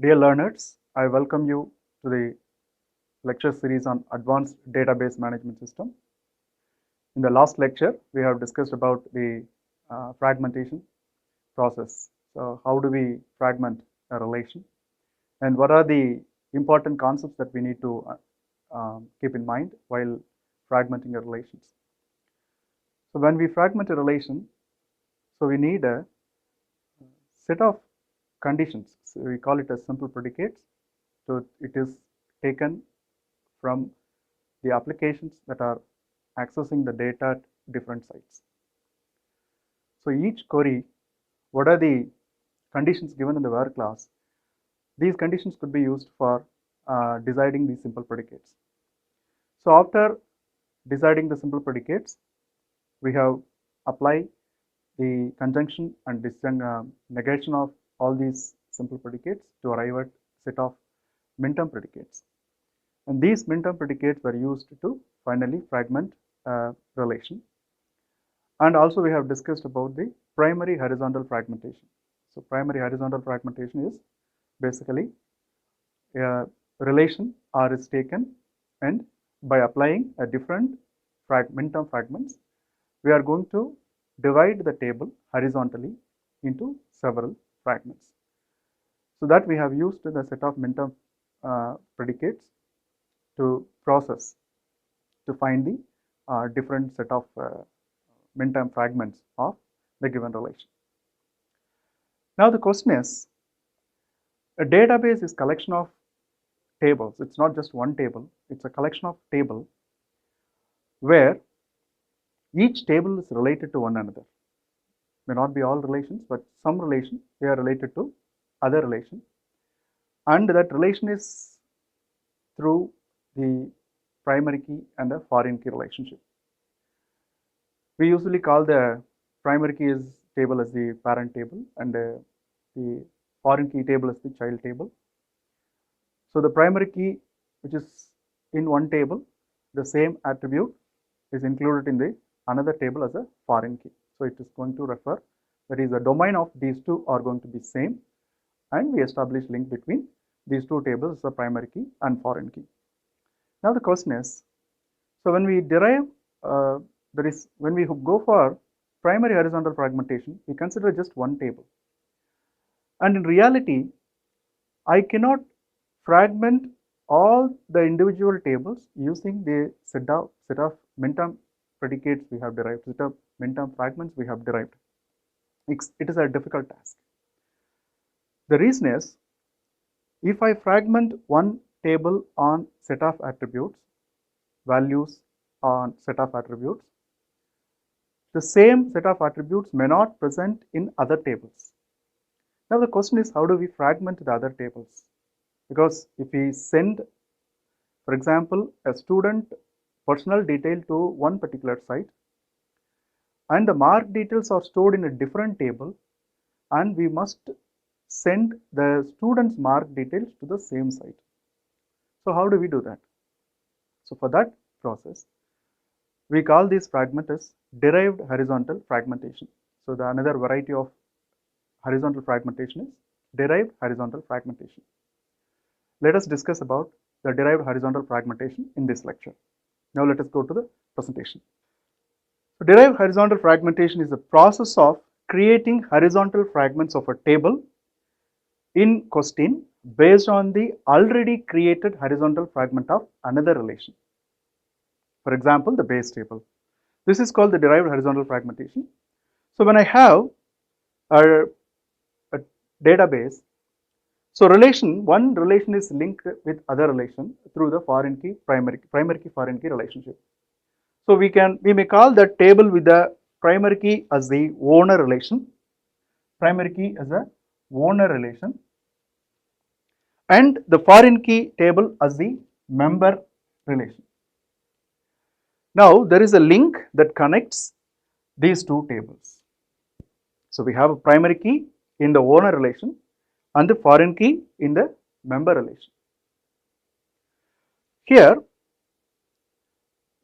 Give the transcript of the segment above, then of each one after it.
Dear learners, I welcome you to the lecture series on Advanced Database Management System. In the last lecture, we have discussed about the fragmentation process. So how do we fragment a relation, and what are the important concepts that we need to keep in mind while fragmenting a relations. So when we fragment a relation, so we need a set of conditions. So we call it as simple predicates. So it is taken from the applications that are accessing the data at different sites. So each query, what are the conditions given in the where class? These conditions could be used for deciding these simple predicates. So after deciding the simple predicates, we have applied the conjunction and negation of all these simple predicates to arrive at set of min-term predicates. And these min-term predicates were used to finally fragment a relation. And also we have discussed about the primary horizontal fragmentation. So primary horizontal fragmentation is basically a relation R is taken, and by applying a different min-term fragments, we are going to divide the table horizontally into several fragments. So that we have used the set of min-term predicates to process to find the different set of min-term fragments of the given relation. Now the question is, a database is collection of tables. It's not just one table, it's a collection of tables where each table is related to one another. May not be all relations, but some relation they are related to other relation, and that relation is through the primary key and the foreign key relationship. We usually call the primary key table as the parent table, and the foreign key table as the child table. So the primary key, which is in one table, the same attribute is included in the another table as a foreign key. So it is going to refer, that is the domain of these two are going to be same, and we establish link between these two tables, the primary key and foreign key. Now the question is, so when we derive, when we go for primary horizontal fragmentation, we consider just one table, and in reality, I cannot fragment all the individual tables using the set of min-term predicates we have derived, set of min-term fragments we have derived. It is a difficult task. The reason is, if I fragment one table on set of attributes, values on set of attributes, the same set of attributes may not present in other tables. Now the question is, how do we fragment the other tables? Because if we send, for example, a student personal detail to one particular site, and the mark details are stored in a different table, and we must send the student's mark details to the same site. So how do we do that? So for that process, we call this fragment as derived horizontal fragmentation. So the another variety of horizontal fragmentation is derived horizontal fragmentation. Let us discuss about the derived horizontal fragmentation in this lecture. Now let us go to the presentation. So derived horizontal fragmentation is the process of creating horizontal fragments of a table in question based on the already created horizontal fragment of another relation. For example, the base table. This is called the derived horizontal fragmentation. So when I have a database, so one relation is linked with other relation through the foreign key primary key foreign key relationship. So we may call that table with the primary key as the owner relation, primary key as a owner relation, and the foreign key table as the member relation. Now there is a link that connects these two tables. So we have a primary key in the owner relation and the foreign key in the member relation. Here,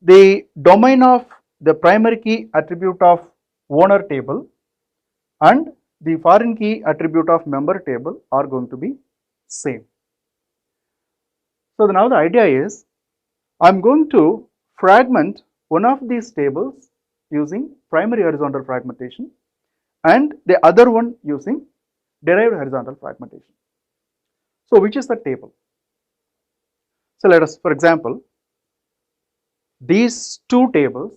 the domain of the primary key attribute of owner table and the foreign key attribute of member table are going to be same. So now the idea is I'm going to fragment one of these tables using primary horizontal fragmentation and the other one using derived horizontal fragmentation. So which is the table? So let us, for example, these two tables,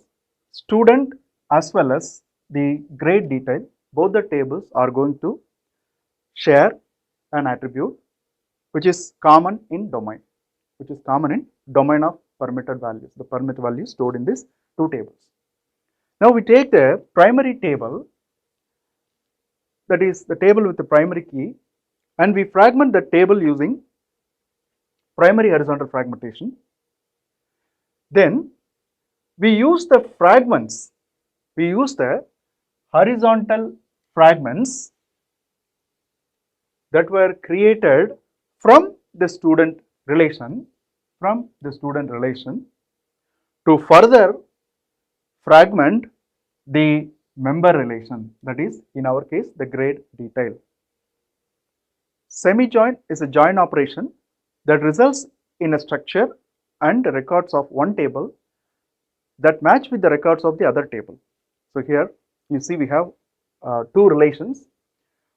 student as well as the grade detail, both the tables are going to share an attribute which is common in domain, of permitted values, the permitted values stored in these two tables. Now we take the primary table, that is the table with the primary key, and we fragment the table using primary horizontal fragmentation. Then we use the fragments, we use the horizontal fragments that were created from the student relation, to further fragment the member relation, that is in our case the grade detail. Semi-join is a join operation that results in a structure and records of one table that match with the records of the other table. So here you see we have two relations.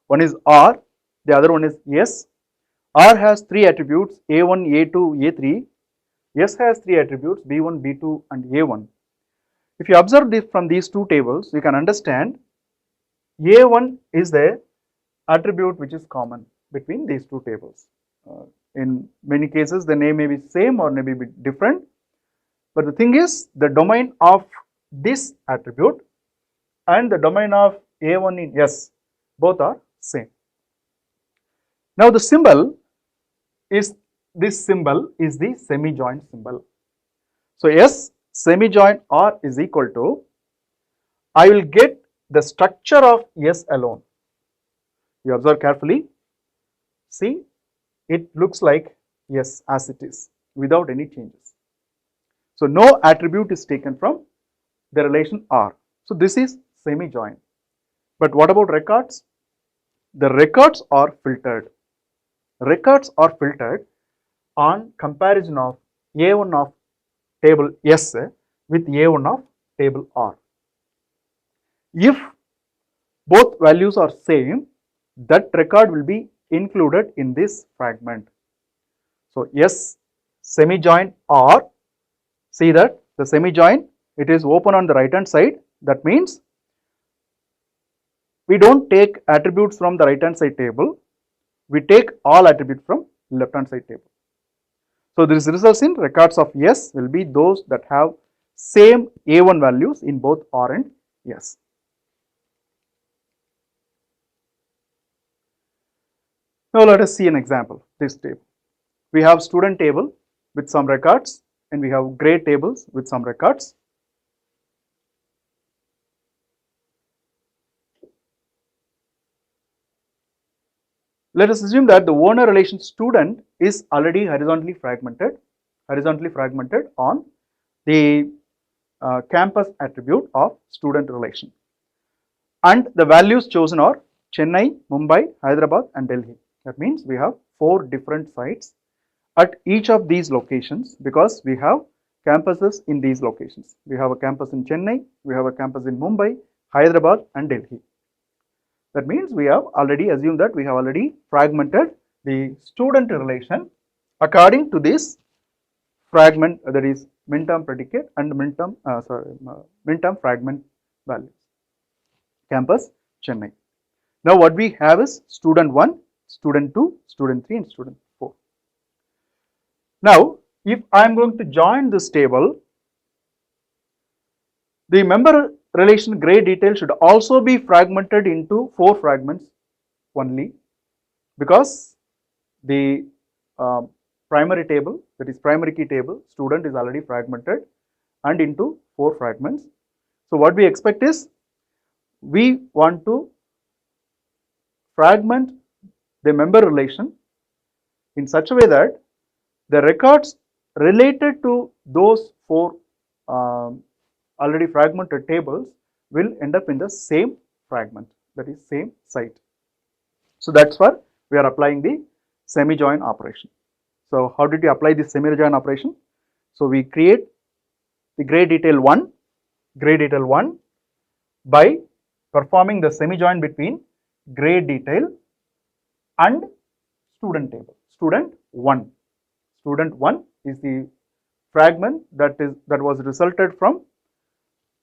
One is R, the other one is S. R has three attributes A1, A2, A3. S has three attributes B1, B2 and A1. If you observe this from these two tables, you can understand A1 is the attribute which is common between these two tables. In many cases the name may be same or may be different, but the thing is the domain of this attribute and the domain of A1 in S both are same. Now the symbol is, this symbol is the semi-join symbol. So S semi-join R is equal to, I will get the structure of S alone. You observe carefully, see it looks like S as it is without any changes. So no attribute is taken from the relation R. So this is semi-join. But what about records? The records are filtered. Records are filtered on comparison of A1 of table S with A1 of table R. If both values are same, that record will be included in this fragment. So S semi-join R, see that the semi-join, it is open on the right hand side. That means we don't take attributes from the right hand side table, we take all attributes from left hand side table. So this results in records of S will be those that have same A1 values in both R and S. Now let us see an example, this table. We have student table with some records and we have grade tables with some records. Let us assume that the owner relation student is already horizontally fragmented on the campus attribute of student relation, and the values chosen are Chennai, Mumbai, Hyderabad and Delhi. That means we have 4 different sites at each of these locations because we have campuses in these locations. We have a campus in Chennai, we have a campus in Mumbai, Hyderabad and Delhi. That means we have already assumed that we have already fragmented the student relation according to this fragment, that is min-term predicate and min-term fragment values. Campus Chennai. Now what we have is student 1, student 2, student 3 and student 4. Now if I am going to join this table, the member relation grade detail should also be fragmented into 4 fragments only, because the primary table, that is primary key table, student is already fragmented and into 4 fragments. So what we expect is, we want to fragment the member relation in such a way that the records related to those 4 already fragmented tables will end up in the same fragment, that is same site. So that's where we are applying the semi-join operation. So how did we apply this semi-join operation? So we create the grade detail 1 by performing the semi-join between grade detail and student table. Student 1 is the fragment that was resulted from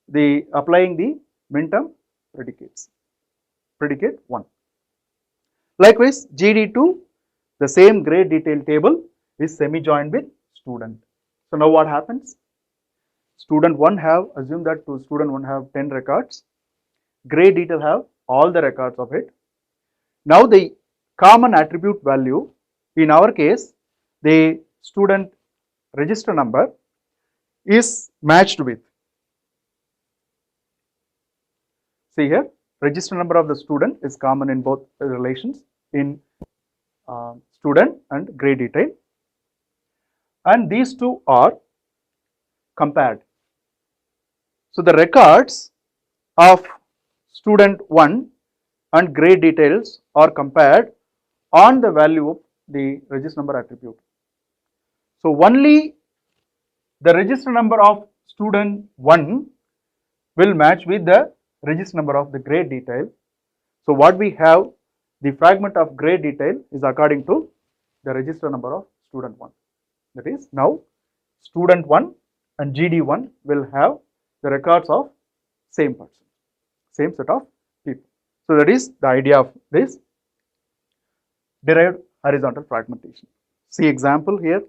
the applying the min-term predicates, predicate 1. Likewise, GD2, the same grade detail table is semi-joined with student. So now what happens? Student 1 have, assume that to student 1 have 10 records, grade detail have all the records of it. Now the common attribute value, in our case, the student register number is matched with, see here, register number of the student is common in both relations, in student and grade detail, and these two are compared. So the records of student 1 and grade details are compared on the value of the register number attribute. So only the register number of student 1 will match with the register number of the grade detail. So what we have, the fragment of grade detail is according to the register number of student 1. That is, now student 1 and GD1 will have the records of same person, same set of people. So that is the idea of this derived horizontal fragmentation. See example here.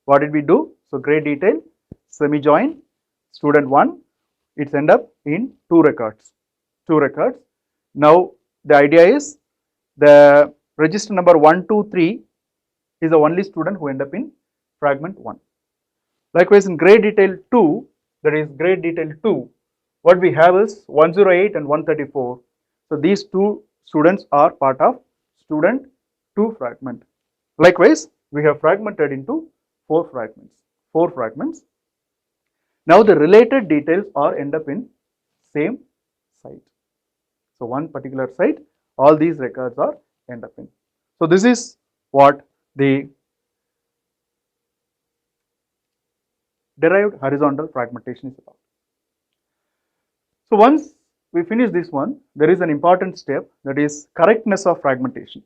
What did we do? So grade detail, semi-join, student 1, it's end up in 2 records. Now the idea is the register number 1, 2, 3 is the only student who end up in fragment 1. Likewise in grade detail 2, that is grade detail 2, what we have is 108 and 134. So these 2 students are part of student 2 fragment. Likewise, we have fragmented into 4 fragments. Now the related details are end up in same site. So one particular site, all these records are end up in. So this is what the derived horizontal fragmentation is about. So once we finish this one, there is an important step, that is correctness of fragmentation.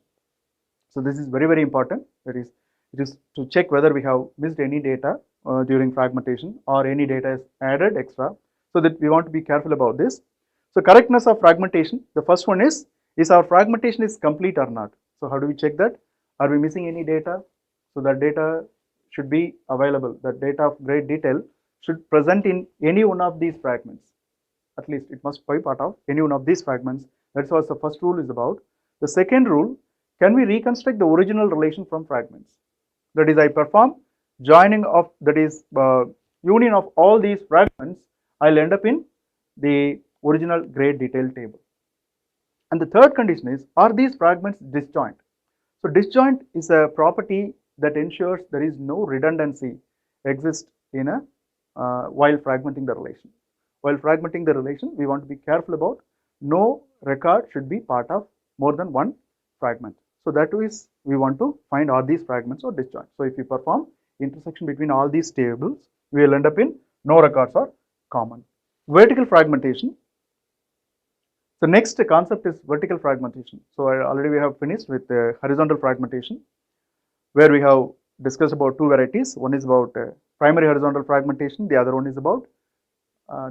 So this is very, very important. That is, it is to check whether we have missed any data during fragmentation or any data is added extra. So that we want to be careful about this. So correctness of fragmentation, the first one is our fragmentation is complete or not? So how do we check that? Are we missing any data? So that data should be available. That data of grade detail should present in any one of these fragments. At least it must be part of any one of these fragments. That's what the first rule is about. The second rule, can we reconstruct the original relation from fragments? That is, I perform joining of, that is union of all these fragments, I'll end up in the original grade detail table. And the third condition is, are these fragments disjoint? So disjoint is a property that ensures there is no redundancy exists in a while fragmenting the relation. While fragmenting the relation, we want to be careful about no record should be part of more than one fragment. So that is, we want to find are these fragments or disjoint. So if we perform intersection between all these tables, we will end up in no records are common. Vertical fragmentation. The next concept is vertical fragmentation. So already we have finished with horizontal fragmentation, where we have discussed about 2 varieties. One is about primary horizontal fragmentation, the other one is about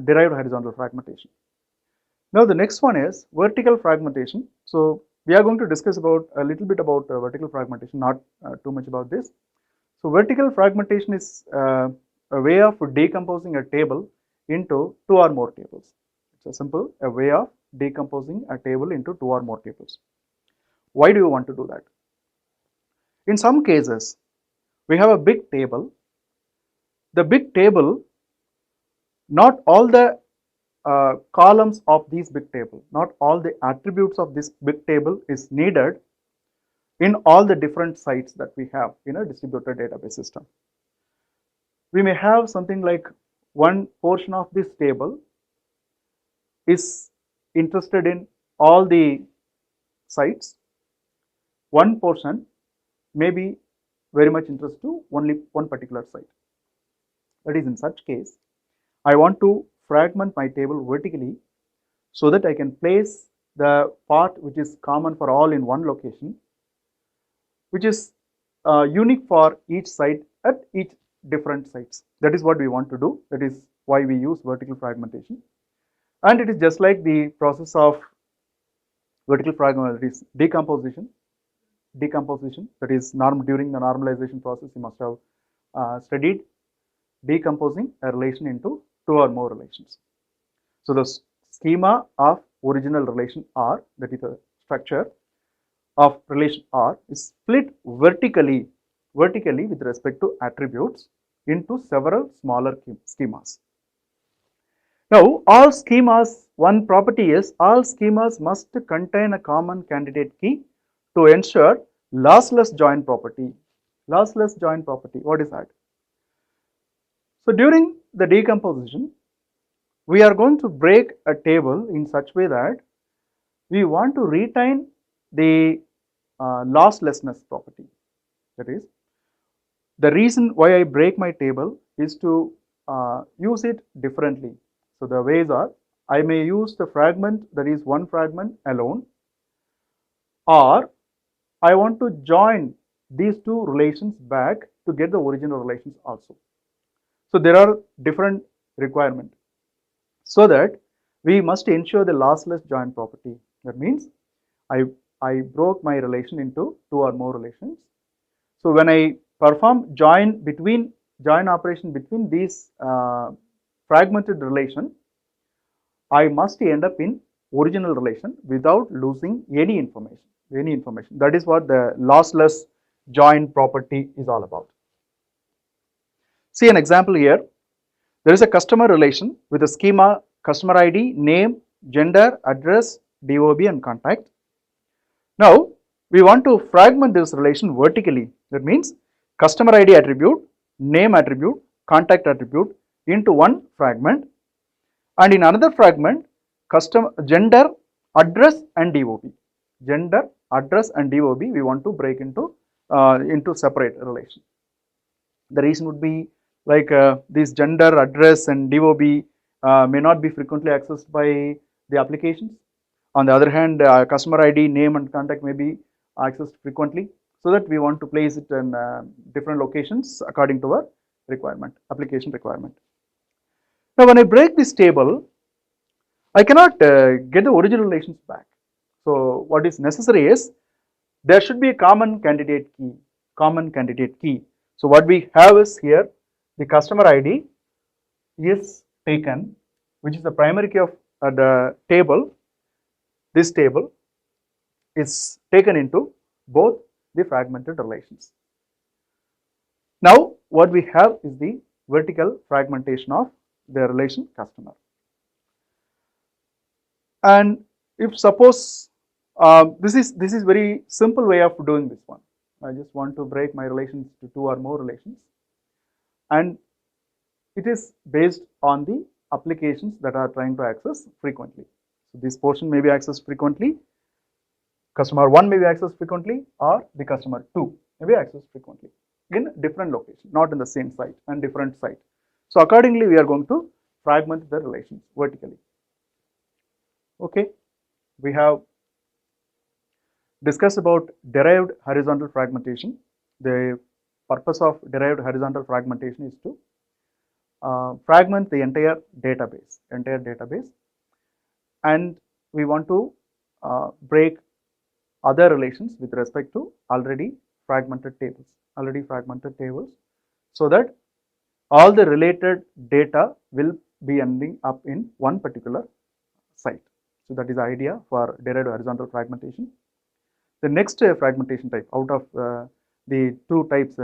derived horizontal fragmentation. Now the next one is vertical fragmentation. So we are going to discuss about a little bit about vertical fragmentation, not too much about this. So vertical fragmentation is a way of decomposing a table into 2 or more tables. It's a way of decomposing a table into 2 or more tables. Why do you want to do that? In some cases, we have a big table. The big table, not all the columns of this big table, not all the attributes of this big table is needed in all the different sites that we have in a distributed database system. We may have something like one portion of this table is interested in all the sites. One portion may be very much interest to only one particular site. That is, in such case, I want to fragment my table vertically so that I can place the part which is common for all in one location, which is unique for each site at each different sites. That is what we want to do. That is why we use vertical fragmentation. And it is just like the process of vertical fragmentation, that is decomposition. That is during the normalization process, you must have studied decomposing a relation into two or more relations. So the schema of original relation R, that is the structure of relation R, is split vertically with respect to attributes into several smaller schemas. Now, all schemas, one property is all schemas must contain a common candidate key to ensure lossless join property. Lossless join property, what is that? So during the decomposition, we are going to break a table in such way that we want to retain the losslessness property. That is, the reason why I break my table is to use it differently. So the ways are, I may use the fragment, that is one fragment alone, or I want to join these two relations back to get the original relations also. So there are different requirements. So that we must ensure the lossless join property. That means I broke my relation into two or more relations. So when I perform join operation between these fragmented relation, I must end up in original relation without losing any information. That is what the lossless join property is all about. See an example here. There is a customer relation with a schema customer ID, name, gender, address, DOB and contact. Now we want to fragment this relation vertically. That means customer ID attribute, name attribute, contact attribute into one fragment, and in another fragment gender, address and DOB. Gender, address and DOB we want to break into separate relation. The reason would be like this gender, address and DOB may not be frequently accessed by the applications. On the other hand, customer ID, name and contact may be accessed frequently, so that we want to place it in different locations according to our requirement, application requirement. Now when I break this table, I cannot get the original relations back. So what is necessary is there should be a common candidate key. So what we have is here the customer ID is taken, which is the primary key of the table. This table is taken into both the fragmented relations. Now what we have is the vertical fragmentation of the relation customer. And if suppose this is very simple way of doing this one. I just want to break my relations to two or more relations, and it is based on the applications that are trying to access frequently. So this portion may be accessed frequently, customer 1 may be accessed frequently, or the customer 2 may be accessed frequently in different location, not in the same site and different site. So accordingly we are going to fragment the relations vertically. Okay, we have discussed about derived horizontal fragmentation. The purpose of derived horizontal fragmentation is to fragment the entire database, and we want to break other relations with respect to already fragmented tables, so that all the related data will be ending up in one particular site. So that is the idea for derived horizontal fragmentation. The next fragmentation type out of the two types,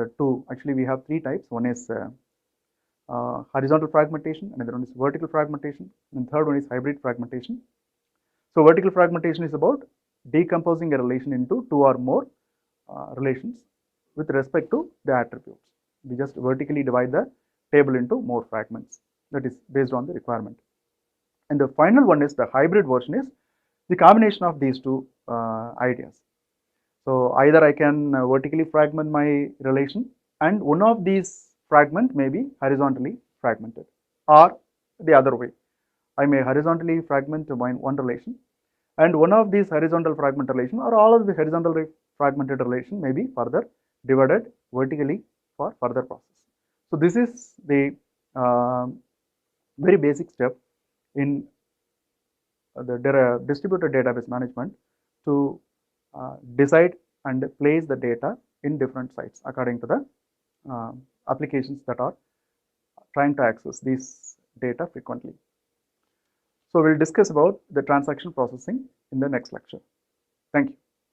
actually we have three types. One is horizontal fragmentation, another one is vertical fragmentation, and third one is hybrid fragmentation. So vertical fragmentation is about decomposing a relation into two or more relations with respect to the attributes. We just vertically divide the table into more fragments. That is based on the requirement. And the final one is the hybrid version, is the combination of these two ideas. So either I can vertically fragment my relation, and one of these fragment may be horizontally fragmented, or the other way. I may horizontally fragment one relation, and one of these horizontal fragment relation or all of the horizontal fragmented relation may be further divided vertically for further process. So this is the very basic step in the distributed database management to decide and place the data in different sites according to the applications that are trying to access these data frequently. So we'll discuss about the transaction processing in the next lecture. Thank you.